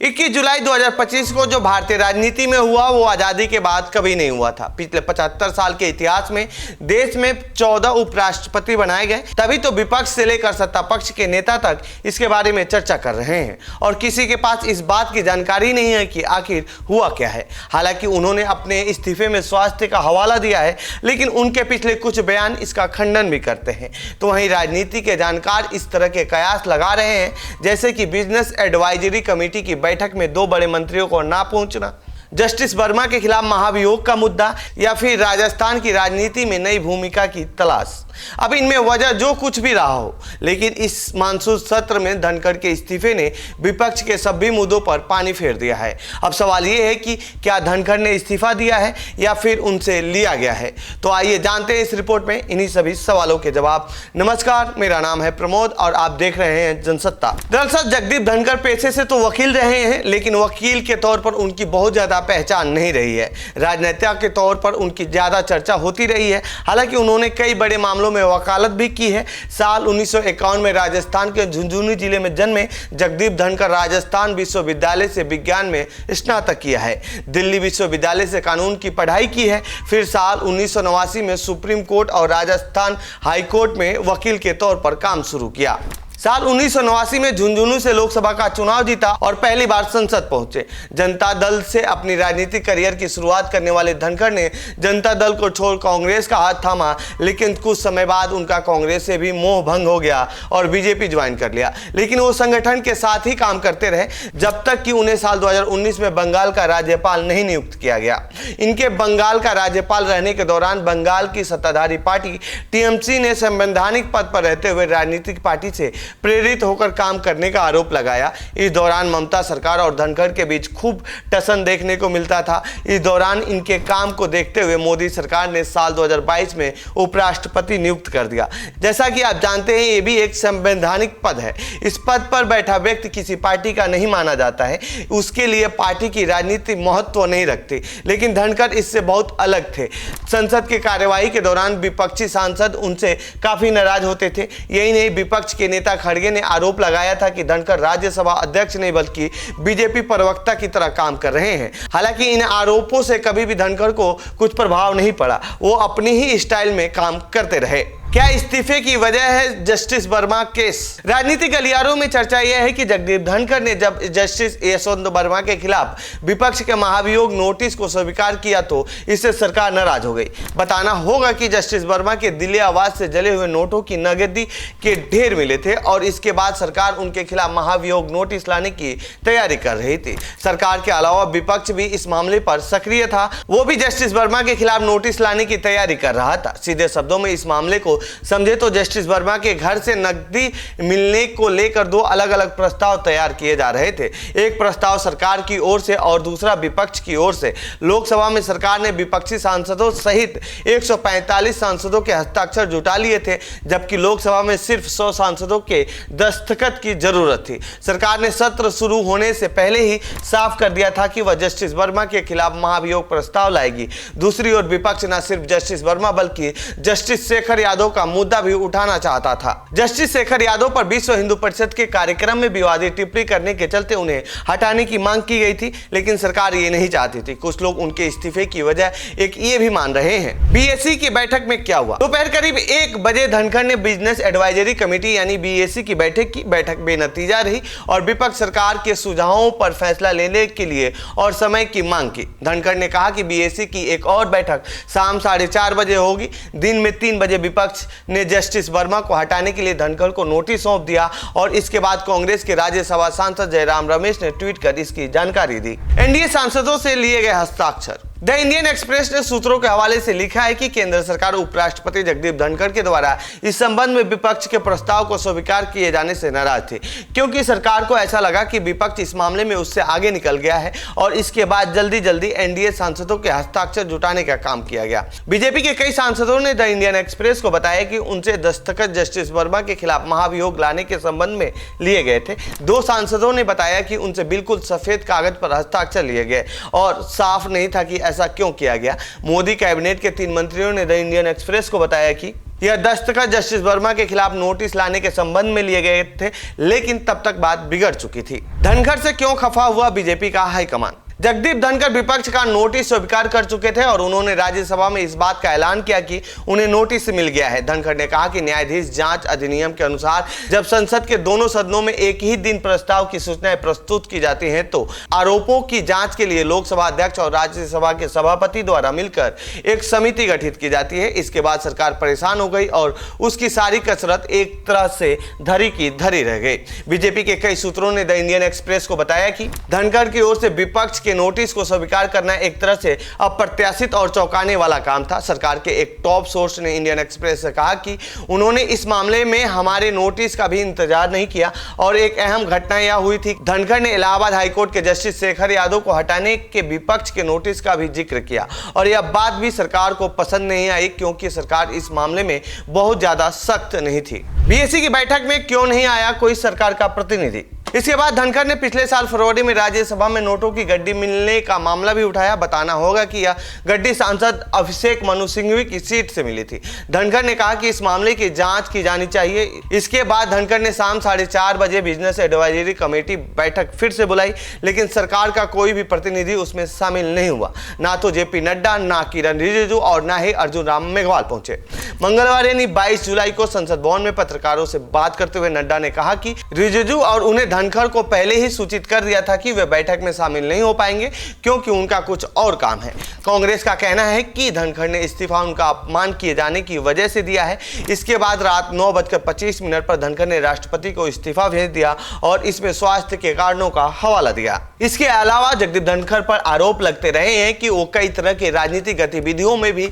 21 जुलाई 2025 को जो भारतीय राजनीति में हुआ वो आजादी के बाद कभी नहीं हुआ था। पिछले 75 साल के इतिहास में देश में 14 उपराष्ट्रपति बनाए गए, तभी तो विपक्ष से लेकर सत्ता पक्ष के नेता तक इसके बारे में चर्चा कर रहे हैं और किसी के पास इस बात की जानकारी नहीं है कि आखिर हुआ क्या है। हालांकि उन्होंने अपने इस्तीफे में स्वास्थ्य का हवाला दिया है, लेकिन उनके पिछले कुछ बयान इसका खंडन भी करते हैं। तो वहीं राजनीति के जानकार इस तरह के कयास लगा रहे हैं जैसे कि बिजनेस एडवाइजरी कमेटी की बैठक में 2 बड़े मंत्रियों को ना पहुंचना, जस्टिस वर्मा के खिलाफ महाभियोग का मुद्दा या फिर राजस्थान की राजनीति में नई भूमिका की तलाश। अब इनमें वजह जो कुछ भी रहा हो, लेकिन इस मानसून सत्र में धनखड़ के इस्तीफे ने विपक्ष के सभी मुद्दों पर पानी फेर दिया है। अब सवाल ये है कि क्या धनखड़ ने इस्तीफा दिया है या फिर उनसे लिया गया है। तो आइए जानते हैं इस रिपोर्ट में इन्हीं सभी सवालों के जवाब। नमस्कार, मेरा नाम है प्रमोद और आप देख रहे हैं जनसत्ता। दरअसल जगदीप धनखड़ पेशे से तो वकील रहे हैं, लेकिन वकील के तौर पर उनकी बहुत ज्यादा पहचान नहीं रही है। राजनेता के तौर पर उनकी ज्यादा चर्चा होती रही है। हालांकि उन्होंने कई बड़े मामलों में वकालत भी की है। साल 1951 में राजस्थान के झुंझुनू जिले में जन्मे जगदीप धनखड़ राजस्थान विश्वविद्यालय से विज्ञान में स्नातक किया है। दिल्ली विश्वविद्यालय से कानून की पढ़ाई की है। फिर साल 1989 में सुप्रीम कोर्ट और राजस्थान हाई कोर्ट में वकील के तौर पर काम शुरू किया। साल 1989 में झुंझुनू से लोकसभा का चुनाव जीता और पहली बार संसद पहुंचे। जनता दल से अपनी राजनीतिक करियर की शुरुआत करने वाले धनखड़ ने जनता दल को छोड़ कांग्रेस का हाथ थामा, लेकिन कुछ समय बाद उनका कांग्रेस से भी मोह भंग हो गया और बीजेपी ज्वाइन कर लिया। लेकिन वो संगठन के साथ ही काम करते रहे जब तक कि उन्हें साल 2019 में बंगाल का राज्यपाल नहीं नियुक्त किया गया। इनके बंगाल का राज्यपाल रहने के दौरान बंगाल की सत्ताधारी पार्टी टीएमसी ने संवैधानिक पद पर रहते हुए राजनीतिक पार्टी से प्रेरित होकर काम करने का आरोप लगाया। इस दौरान ममता सरकार और धनखड़ के बीच खूब टसन देखने को मिलता था। इस दौरान इनके काम को देखते हुए मोदी सरकार ने साल 2022 में उपराष्ट्रपति नियुक्त कर दिया। जैसा कि आप जानते हैं, ये भी एक संवैधानिक पद है। इस पद पर बैठा व्यक्ति किसी पार्टी का नहीं माना जाता है, उसके लिए पार्टी की राजनीति महत्व नहीं रखती। लेकिन धनखड़ इससे बहुत अलग थे। संसद की कार्यवाही के दौरान विपक्षी सांसद उनसे काफी नाराज होते थे। यही नहीं, विपक्ष के नेता खड़गे ने आरोप लगाया था कि धनखड़ राज्यसभा अध्यक्ष नहीं बल्कि बीजेपी प्रवक्ता की तरह काम कर रहे हैं। हालांकि इन आरोपों से कभी भी धनखड़ को कुछ प्रभाव नहीं पड़ा, वो अपनी ही स्टाइल में काम करते रहे। क्या इस्तीफे की वजह है जस्टिस वर्मा केस? राजनीतिक गलियारों में चर्चा यह है कि जगदीप धनखड़ ने जब जस्टिस यशवंत वर्मा के खिलाफ विपक्ष के महाभियोग नोटिस को स्वीकार किया तो इससे सरकार नाराज हो गई। बताना होगा कि जस्टिस वर्मा के दिली आवाज से जले हुए नोटों की नगदी के ढेर मिले थे और इसके बाद सरकार उनके खिलाफ महाभियोग नोटिस लाने की तैयारी कर रही थी। सरकार के अलावा विपक्ष भी इस मामले पर सक्रिय था, वो भी जस्टिस वर्मा के खिलाफ नोटिस लाने की तैयारी कर रहा था। सीधे शब्दों में इस मामले को समझे तो जस्टिस वर्मा के घर से नकदी मिलने को लेकर 2 अलग अलग प्रस्ताव तैयार किए जा रहे थे। एक प्रस्ताव सरकार की ओर से और दूसरा विपक्ष की ओर से। लोकसभा में सरकार ने विपक्षी सांसदों सहित 145 सांसदों के हस्ताक्षर जुटा लिए थे, जबकि लोकसभा में सिर्फ 100 सांसदों के दस्तखत की जरूरत थी। सरकार ने सत्र शुरू होने से पहले ही साफ कर दिया था कि वह जस्टिस वर्मा के खिलाफ महाभियोग प्रस्ताव लाएगी। दूसरी ओर विपक्ष न सिर्फ जस्टिस वर्मा बल्कि जस्टिस शेखर यादव का मुद्दा भी उठाना चाहता था। जस्टिस शेखर यादव पर विश्व हिंदू परिषद के कार्यक्रम में विवादित टिप्पणी करने के चलते उन्हें हटाने की मांग की गई थी, लेकिन सरकार ये नहीं चाहती थी। कुछ लोग उनके इस्तीफे की वजह एक ये भी मान रहे हैं। बीएससी की बैठक में क्या हुआ? दोपहर करीब 1 बजे धनखड़ ने बिजनेस एडवाइजरी कमेटी यानी बीएससी की बैठक की। बैठक बेनतीजा रही और विपक्ष सरकार के सुझावों पर फैसला लेने के लिए और समय की मांग की। धनखड़ ने कहा कि बीएससी की एक और बैठक शाम 4:30 बजे होगी। दिन में 3 बजे विपक्ष ने जस्टिस वर्मा को हटाने के लिए धनखड़ को नोटिस सौंप दिया और इसके बाद कांग्रेस के राज्यसभा सांसद जयराम रमेश ने ट्वीट कर इसकी जानकारी दी। एनडीए सांसदों से लिए गए हस्ताक्षर। द इंडियन एक्सप्रेस ने सूत्रों के हवाले से लिखा है कि केंद्र सरकार उपराष्ट्रपति जगदीप धनखड़ के द्वारा इस संबंध में विपक्ष के प्रस्ताव को स्वीकार किए जाने से नाराज थी, क्योंकि सरकार को ऐसा लगा कि विपक्ष इस मामले में उससे आगे निकल गया है और इसके बाद जल्दी जल्दी एनडीए सांसदों के हस्ताक्षर जुटाने का काम किया गया। बीजेपी के कई सांसदों ने द इंडियन एक्सप्रेस को बताया कि उनसे दस्तखत जस्टिस वर्मा के खिलाफ महाभियोग लाने के संबंध में लिए गए थे। 2 सांसदों ने बताया कि उनसे बिल्कुल सफेद कागज पर हस्ताक्षर लिए गए और साफ नहीं था कि ऐसा क्यों किया गया। मोदी कैबिनेट के 3 मंत्रियों ने द इंडियन एक्सप्रेस को बताया कि यह दस्तखत जस्टिस वर्मा के खिलाफ नोटिस लाने के संबंध में लिए गए थे, लेकिन तब तक बात बिगड़ चुकी थी। धनखड़ से क्यों खफा हुआ बीजेपी का हाईकमान? जगदीप धनखड़ विपक्ष का नोटिस स्वीकार कर चुके थे और उन्होंने राज्यसभा में इस बात का ऐलान किया कि उन्हें नोटिस मिल गया है। धनखड़ ने कहा कि न्यायाधीश जांच अधिनियम के अनुसार जब संसद के दोनों सदनों में एक ही दिन प्रस्ताव की सूचनाएं प्रस्तुत की जाती हैं तो आरोपों की जांच के लिए लोकसभा अध्यक्ष और राज्यसभा के सभापति द्वारा मिलकर एक समिति गठित की जाती है। इसके बाद सरकार परेशान हो गई और उसकी सारी कसरत एक तरह से धरी की धरी रह गई। बीजेपी के कई सूत्रों ने द इंडियन एक्सप्रेस को बताया कि धनखड़ की ओर से विपक्ष के नोटिस को स्वीकार करना एक तरह से अप्रत्याशित और चौंकाने वाला काम था। सरकार के एक टॉप सोर्स ने इंडियन एक्सप्रेस से कहा कि उन्होंने इस मामले में हमारे नोटिस का भी इंतजार नहीं किया और एक अहम घटना यह हुई थी। धनखड़ ने इलाहाबाद हाईकोर्ट के जस्टिस शेखर यादव को हटाने के विपक्ष के नोटिस का भी जिक्र किया और यह बात भी सरकार को पसंद नहीं आई, क्योंकि सरकार इस मामले में बहुत ज्यादा सख्त नहीं थी। बीएससी की बैठक में क्यों नहीं आया कोई सरकार का प्रतिनिधि? इसके बाद धनखड़ ने पिछले साल फरवरी में राज्यसभा में नोटों की गड्डी मिलने का मामला भी उठाया। बताना होगा कि यह गड्डी सांसद अभिषेक मनु सिंघवी की सीट से मिली थी। धनखड़ ने कहा कि इस मामले की जांच की जानी चाहिए। इसके बाद धनखड़ ने शाम 4:30 बजे बिजनेस एडवाइजरी कमेटी बैठक फिर से बुलाई, लेकिन सरकार का कोई भी प्रतिनिधि उसमें शामिल नहीं हुआ। ना तो जेपी नड्डा, ना किरण रिजिजू और ना ही अर्जुन राम मेघवाल पहुंचे। मंगलवार यानी 22 जुलाई को संसद भवन में पत्रकारों से बात करते हुए नड्डा ने कहा कि रिजिजू और उन्हें धनखड़ को पहले ही सूचित कर दिया था कि वे बैठक में शामिल नहीं हो पाएंगे क्योंकि उनका कुछ और काम है। कांग्रेस का कहना है कि धनखड़ ने इस्तीफा उनका अपमान किए जाने की वजह से दिया है। इसके बाद रात 9:25 पर धनखड़ ने राष्ट्रपति को इस्तीफा भेज दिया और इसमें स्वास्थ्य के कारणों का हवाला दिया। इसके अलावा जगदीप धनखड़ पर आरोप लगते रहे हैं कि वो कई तरह की राजनीतिक गतिविधियों में भी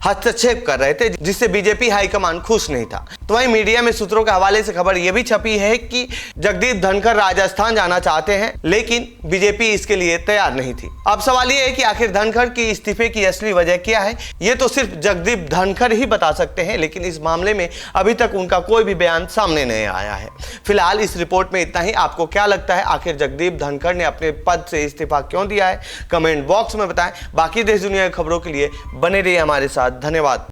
हस्तक्षेप कर रहे थे, जिससे बीजेपी हाईकमान खुश नहीं था। तो वहीं मीडिया में सूत्रों के हवाले से खबर यह भी छपी है कि जगदीप धनखड़ राजस्थान जाना चाहते हैं, लेकिन बीजेपी इसके लिए तैयार नहीं थी। अब सवाल यह है कि आखिर धनखड़ की इस्तीफे की असली वजह क्या है? ये तो सिर्फ जगदीप धनखड़ ही बता सकते हैं, लेकिन इस मामले में अभी तक उनका कोई भी बयान सामने नहीं आया है। फिलहाल इस रिपोर्ट में इतना ही। आपको क्या लगता है, आखिर जगदीप धनखड़ ने अपने पद से इस्तीफा क्यों दिया है? कमेंट बॉक्स में बताएं। बाकी देश दुनिया की खबरों के लिए बने रहिए हमारे साथ। धन्यवाद।